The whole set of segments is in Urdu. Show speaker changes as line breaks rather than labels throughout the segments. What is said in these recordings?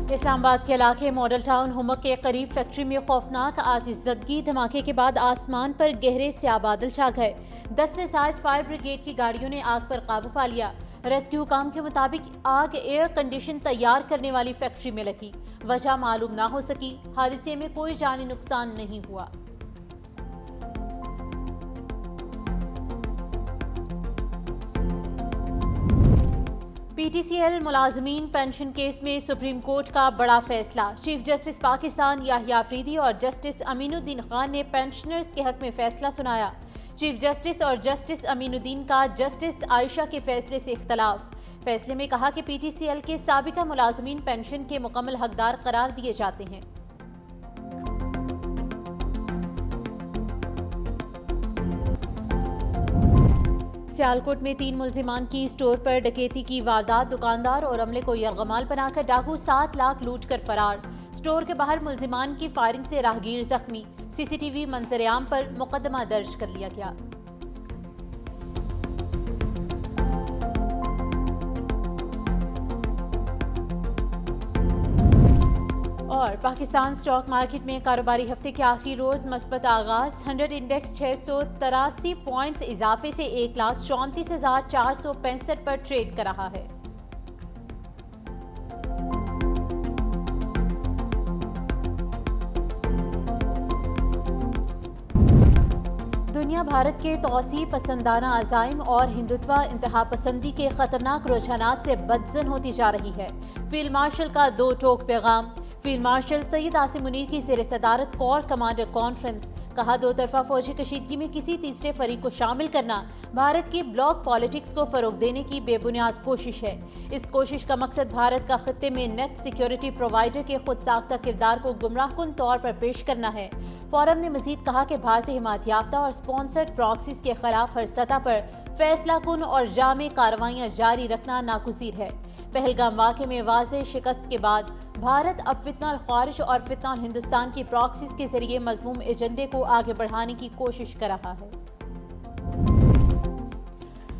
اسلام آباد کے علاقے ماڈل ٹاؤن ہمک کے قریب فیکٹری میں خوفناک آتش زدگی دھماکے کے بعد آسمان پر گہرے سیاہ بادل چھا گئے۔ 10 سے زائد فائر بریگیڈ کی گاڑیوں نے آگ پر قابو پا لیا۔ ریسکیو حکام کے مطابق آگ ایئر کنڈیشن تیار کرنے والی فیکٹری میں لگی۔ وجہ معلوم نہ ہو سکی۔ حادثے میں کوئی جانی نقصان نہیں ہوا۔ پی ٹی سی ایل ملازمین پینشن کیس میں سپریم کورٹ کا بڑا فیصلہ۔ چیف جسٹس پاکستان یحییٰ آفریدی اور جسٹس امین الدین خان نے پینشنرز کے حق میں فیصلہ سنایا۔ چیف جسٹس اور جسٹس امین الدین کا جسٹس عائشہ کے فیصلے سے اختلاف۔ فیصلے میں کہا کہ پی ٹی سی ایل کے سابقہ ملازمین پینشن کے مکمل حقدار قرار دیے جاتے ہیں۔ سیالکوٹ میں 3 ملزمان کی اسٹور پر ڈکیتی کی واردات۔ دکاندار اور عملے کو یرغمال بنا کر ڈاکو 7 لاکھ لوٹ کر فرار۔ اسٹور کے باہر ملزمان کی فائرنگ سے راہگیر زخمی۔ سی سی ٹی وی منظر عام پر مقدمہ درج کر لیا گیا۔ اور پاکستان سٹاک مارکیٹ میں کاروباری ہفتے کے آخری روز مثبت آغاز۔ 100 انڈیکس 683 پوائنٹس اضافے سے 1,34,465 پر ٹریڈ کر رہا ہے۔ دنیا بھارت کے توسیع پسندانہ عزائم اور ہندوتوا انتہا پسندی کے خطرناک رجحانات سے بدظن ہوتی جا رہی ہے۔ فیلڈ مارشل کا 2 ٹوک پیغام۔ فیلڈ مارشل سید عاصم منیر کی زیر صدارت کور کمانڈر کانفرنس۔ کہا 2 طرفہ فوجی کشیدگی میں کسی تیسرے فریق کو شامل کرنا بھارت کی بلاک پالیٹکس کو فروغ دینے کی بے بنیاد کوشش ہے۔ اس کوشش کا مقصد بھارت کا خطے میں نیٹ سیکیورٹی پرووائیڈر کے خود ساختہ کردار کو گمراہ کن طور پر پیش کرنا ہے۔ فورم نے مزید کہا کہ بھارتی حمایت یافتہ اور سپانسرڈ پراکسیز کے خلاف ہر سطح پر فیصلہ کن اور جامع کارروائیاں جاری رکھنا ناگزیر ہے۔ پہلگام واقعے میں واضح شکست کے بعد بھارت اب فتنہ الخوارج اور فتنہ الہندوستان کی پراکسیز کے ذریعے مذموم ایجنڈے کو آگے بڑھانے کی کوشش کر رہا ہے۔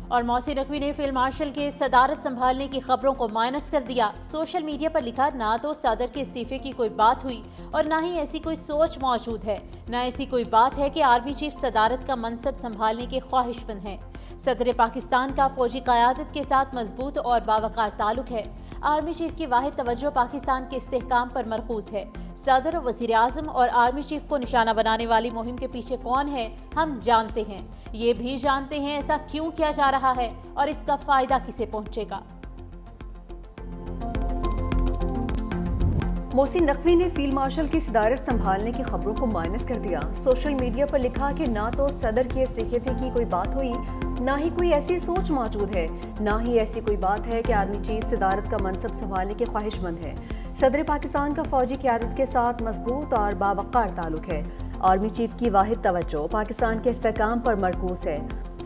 اور محسن نقوی نے فیلڈ مارشل کے صدارت سنبھالنے کی خبروں کو مائنس کر دیا۔ سوشل میڈیا پر لکھا نہ تو صدر کے استعفے کی کوئی بات ہوئی اور نہ ہی ایسی کوئی سوچ موجود ہے، نہ ایسی کوئی بات ہے کہ آرمی چیف صدارت کا منصب سنبھالنے کے خواہش مند ہیں۔ صدر پاکستان کا فوجی قیادت کے ساتھ مضبوط اور باوقار تعلق ہے۔ آرمی چیف کی واحد توجہ پاکستان کے استحکام پر مرکوز ہے۔ صدر، وزیر اعظم اور آرمی چیف کو نشانہ بنانے والی مہم کے پیچھے کون ہے ہم جانتے ہیں، یہ بھی جانتے ہیں ایسا کیوں کیا جا رہا ہے اور اس کا فائدہ کسے پہنچے گا۔
محسن نقوی نے فیلڈ مارشل کی صدارت سنبھالنے کی خبروں کو مائنس کر دیا۔ سوشل میڈیا پر لکھا کہ نہ تو صدر کے استعفے کی کوئی بات ہوئی، نہ ہی کوئی ایسی سوچ موجود ہے، نہ ہی ایسی کوئی بات ہے کہ آرمی چیف صدارت کا منصب سنبھالنے کے خواہش مند ہے۔ صدر پاکستان کا فوجی قیادت کے ساتھ مضبوط اور باوقار تعلق ہے۔ آرمی چیف کی واحد توجہ پاکستان کے استحکام پر مرکوز ہے۔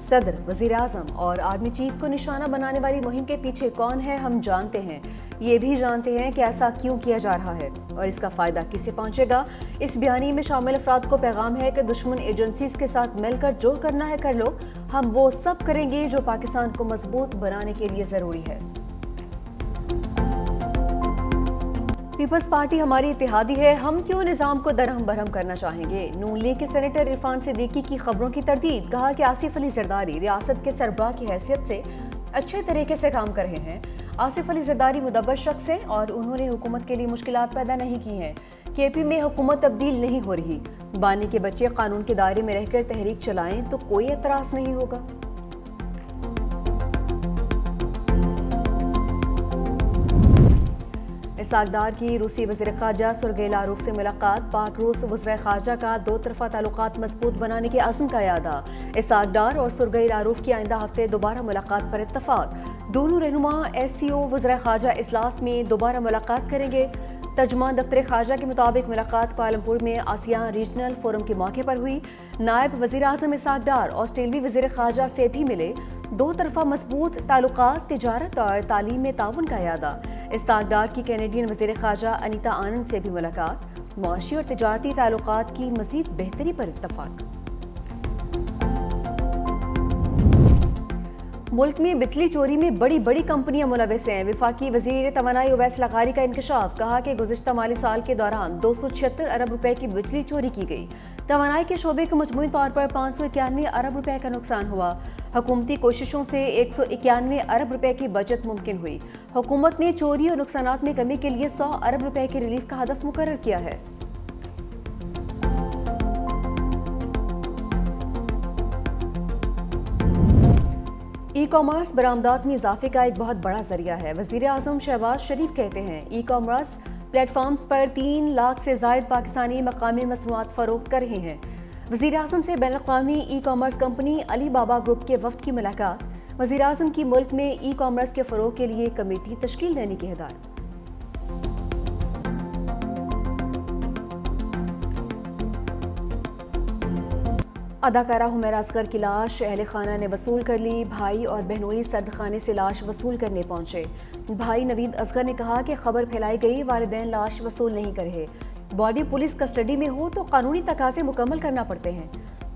صدر، وزیر اعظم اور آرمی چیف کو نشانہ بنانے والی مہم کے پیچھے کون ہے ہم جانتے ہیں، یہ بھی جانتے ہیں کہ ایسا کیوں کیا جا رہا ہے اور اس کا فائدہ کسے پہنچے گا۔ اس بیانیے میں شامل افراد کو پیغام ہے کہ دشمن ایجنسیز کے ساتھ مل کر جو کرنا ہے کر لو، ہم وہ سب کریں گے جو پاکستان کو مضبوط بنانے کے لیے ضروری ہے۔ پیپلز پارٹی ہماری اتحادی ہے، ہم کیوں نظام کو درہم برہم کرنا چاہیں گے۔ نون لیگ کے سینیٹر عرفان صدیقی کی خبروں کی تردید۔ کہا کہ آصف علی زرداری ریاست کے سربراہ کی حیثیت سے اچھے طریقے سے کام کر رہے ہیں۔ آصف علی زرداری مدبر شخص ہیں اور انہوں نے حکومت کے لیے مشکلات پیدا نہیں کی ہیں۔ کے پی میں حکومت تبدیل نہیں ہو رہی، بانی کے بچے قانون کے دائرے میں رہ کر تحریک چلائیں تو کوئی اعتراض نہیں ہوگا۔ اسحاق ڈار کی روسی وزیر خارجہ سرگئی لاروف سے ملاقات۔ پاک روس وزرائے خارجہ کا 2 طرفہ تعلقات مضبوط بنانے کے عزم کا اعادہ۔ اسحاق ڈار اور سرگئی لاروف کی آئندہ ہفتے دوبارہ ملاقات پر اتفاق۔ دونوں رہنما ایس سی او وزرائے خارجہ اجلاس میں دوبارہ ملاقات کریں گے۔ ترجمان دفتر خارجہ کے مطابق ملاقات کوالالمپور میں آسیان ریجنل فورم کے موقع پر ہوئی۔ نائب وزیر اعظم اسحاق ڈار آسٹریلوی وزیر خارجہ سے بھی ملے۔ 2 طرفہ مضبوط تعلقات، تجارت اور تعلیم میں تعاون کا اعادہ۔ اسحاق ڈار کی کینیڈین وزیر خارجہ انیتا آنند سے بھی ملاقات۔ معاشی اور تجارتی تعلقات کی مزید بہتری پر اتفاق۔ ملک میں بجلی چوری میں بڑی بڑی کمپنیاں ملوث ہیں۔ وفاقی وزیر توانائی اویس لغاری کا انکشاف، کہا کہ گزشتہ مالی سال کے دوران 276 ارب روپے کی بجلی چوری کی گئی۔ توانائی کے شعبے کو مجموعی طور پر 591 ارب روپے کا نقصان ہوا۔ حکومتی کوششوں سے 191 ارب روپے کی بچت ممکن ہوئی۔ حکومت نے چوری اور نقصانات میں کمی کے لیے 100 ارب روپے کے ریلیف کا ہدف مقرر کیا ہے۔ ای کامرس برآمدات میں اضافے کا ایک بہت بڑا ذریعہ ہے۔ وزیر اعظم شہباز شریف کہتے ہیں ای کامرس پلیٹ فارمز پر 3 لاکھ سے زائد پاکستانی مقامی مصنوعات فروخت کر رہے ہیں۔ وزیر اعظم سے بین الاقوامی ای کامرس کمپنی علی بابا گروپ کے وفد کی ملاقات۔ وزیر اعظم کی ملک میں ای کامرس کے فروغ کے لیے کمیٹی تشکیل دینے کی ہدایت۔ اداکارہ حمیرہ اصغر کی لاش اہل خانہ نے وصول کر لی۔ بھائی اور بہنوئی سرد خانے سے لاش وصول کرنے پہنچے۔ بھائی نوید اصغر نے کہا کہ خبر پھیلائی گئی، والدین لاش وصول نہیں کر رہے۔ باڈی پولیس کسٹڈی میں ہو تو قانونی تقاضے مکمل کرنا پڑتے ہیں۔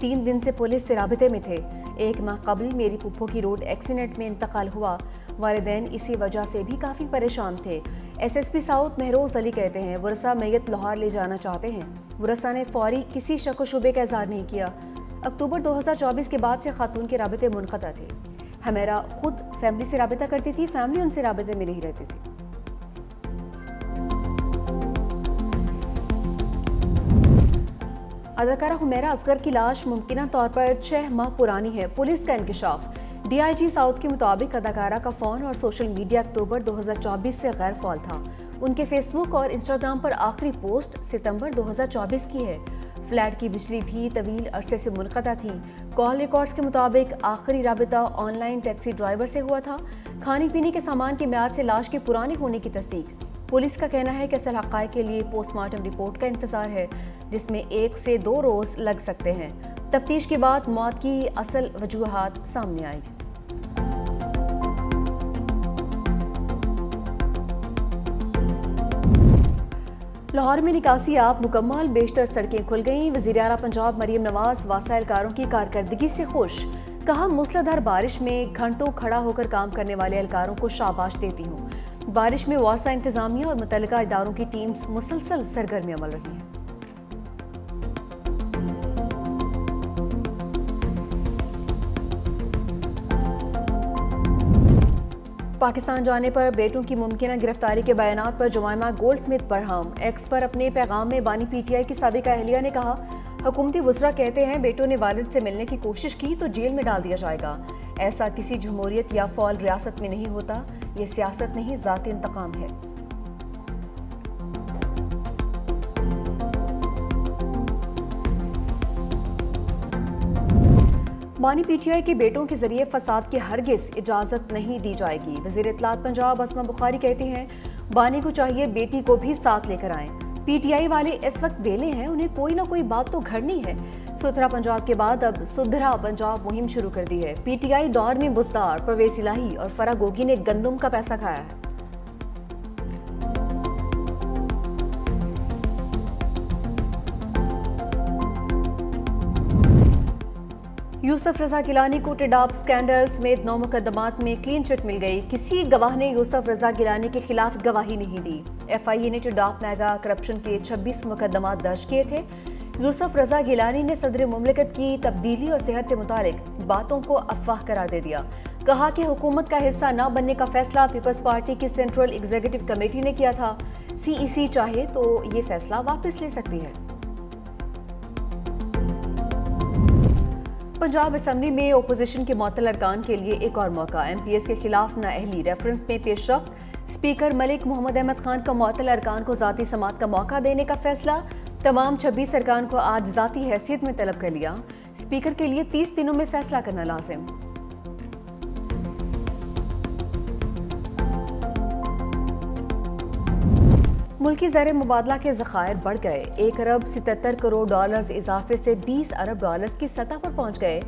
3 دن سے پولیس سے رابطے میں تھے۔ 1 ماہ قبل میری پھپھو کی روڈ ایکسیڈنٹ میں انتقال ہوا۔ والدین اسی وجہ سے بھی کافی پریشان تھے۔ S S P south Mehroz Ali کہتے ہیں ورثہ میت لاہور لے جانا چاہتے ہیں۔ ورثہ نے فوری کسی شک و شبے کا اظہار نہیں کیا۔ اکتوبر 2024 کے بعد سے خاتون کے رابطے منقطع تھے۔ حمیرہ خود فیملی سے رابطہ کرتی تھی، فیملی ان سے رابطے میں نہیں رہتی تھی۔ اداکارہ حمیرہ اصغر کی لاش ممکنہ طور پر 6 ماہ پرانی ہے، پولیس کا انکشاف۔ ڈی آئی جی ساؤتھ کے مطابق اداکارہ کا فون اور سوشل میڈیا اکتوبر 2024 سے غیر فعال تھا۔ ان کے فیس بک اور انسٹاگرام پر آخری پوسٹ ستمبر 2024 کی ہے۔ فلیٹ کی بجلی بھی طویل عرصے سے منقطع تھی۔ کال ریکارڈز کے مطابق آخری رابطہ آن لائن ٹیکسی ڈرائیور سے ہوا تھا۔ کھانے پینے کے سامان کی میعاد سے لاش کے پرانے ہونے کی تصدیق۔ پولیس کا کہنا ہے کہ اصل حقائق کے لیے پوسٹ مارٹم رپورٹ کا انتظار ہے، جس میں 1 سے 2 روز لگ سکتے ہیں۔ تفتیش کے بعد موت کی اصل وجوہات سامنے آئیں۔ لاہور میں نکاسی آپ مکمل، بیشتر سڑکیں کھل گئیں۔ وزیر اعلیٰ پنجاب مریم نواز واسطہ اہلکاروں کی کارکردگی سے خوش، کہا موسلادھار بارش میں گھنٹوں کھڑا ہو کر کام کرنے والے اہلکاروں کو شاباش دیتی ہوں۔ بارش میں واسطہ انتظامیہ اور متعلقہ اداروں کی ٹیمز مسلسل سرگرمی عمل رہی ہیں۔ پاکستان جانے پر بیٹوں کی ممکنہ گرفتاری کے بیانات پر جمائمہ گولڈ سمتھ برہم۔ ایکس پر اپنے پیغام میں بانی پی ٹی آئی کی سابقہ اہلیہ نے کہا، حکومتی وزراء کہتے ہیں بیٹوں نے والد سے ملنے کی کوشش کی تو جیل میں ڈال دیا جائے گا۔ ایسا کسی جمہوریت یا فعال ریاست میں نہیں ہوتا، یہ سیاست نہیں، ذاتی انتقام ہے۔ بانی پی ٹی آئی کے بیٹوں کے ذریعے فساد کی ہرگز اجازت نہیں دی جائے گی۔ وزیر اطلاعات پنجاب اسما بخاری کہتے ہیں بانی کو چاہیے بیٹی کو بھی ساتھ لے کر آئیں۔ پی ٹی آئی والے اس وقت ویلے ہیں، انہیں کوئی نہ کوئی بات تو گھڑنی ہے۔ ستھرا پنجاب کے بعد اب سدھرا پنجاب مہم شروع کر دی ہے۔ پی ٹی آئی دور میں بزدار، پرویز الہی اور فرح گوگی نے گندم کا پیسہ کھایا ہے۔ یوسف رضا گیلانی کو ٹڈاپ سکینڈل سمیت 9 مقدمات میں کلین چٹ مل گئی۔ کسی گواہ نے یوسف رضا گیلانی کے خلاف گواہی نہیں دی۔ ایف آئی اے نے ٹڈاپ میگا کرپشن کے 26 مقدمات درج کیے تھے۔ یوسف رضا گیلانی نے صدر مملکت کی تبدیلی اور صحت سے متعلق باتوں کو افواہ قرار دے دیا۔ کہا کہ حکومت کا حصہ نہ بننے کا فیصلہ پیپلز پارٹی کی سینٹرل ایگزیکٹو کمیٹی نے کیا تھا۔ سی ای سی چاہے تو یہ فیصلہ واپس لے سکتی ہے۔ پنجاب اسمبلی میں اپوزیشن کے معطل ارکان کے لیے ایک اور موقع۔ ایم پی ایس کے خلاف نااہلی ریفرنس میں پیش رفت۔ اسپیکر ملک محمد احمد خان کا معطل ارکان کو ذاتی سماعت کا موقع دینے کا فیصلہ۔ تمام 26 ارکان کو آج ذاتی حیثیت میں طلب کر لیا۔ اسپیکر کے لیے 30 دنوں میں فیصلہ کرنا لازم۔ ملکی زیر مبادلہ کے ذخائر بڑھ گئے۔ 1 ارب 77 کروڑ ڈالرز اضافے سے 20 ارب ڈالرز کی سطح پر پہنچ گئے۔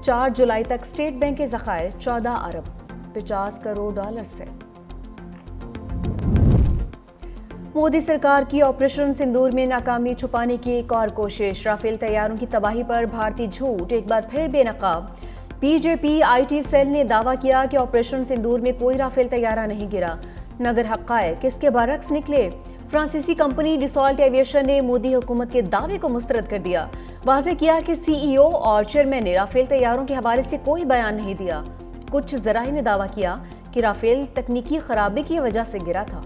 4 جولائی تک اسٹیٹ بینک کے ذخائر 14 ارب 50 کروڑ ڈالرز تھے۔ مودی سرکار کی آپریشن سندور میں ناکامی چھپانے کی ایک اور کوشش۔ رافیل طیاروں کی تباہی پر بھارتی جھوٹ ایک بار پھر بے نقاب۔ پی جے پی آئی ٹی سیل نے دعویٰ کیا کہ آپریشن سندور میں کوئی رافیل طیارہ نہیں گرا، مگر حقائق اس کے برعکس نکلے۔ فرانسیسی کمپنی ڈیسالٹ ایویشن نے مودی حکومت کے دعوے کو مسترد کر دیا، واضح کیا کہ سی ای او اور چیئرمین نے رافیل طیاروں کے حوالے سے کوئی بیان نہیں دیا۔ کچھ ذرائع نے دعویٰ کیا کہ رافیل تکنیکی خرابی کی وجہ سے گرا تھا۔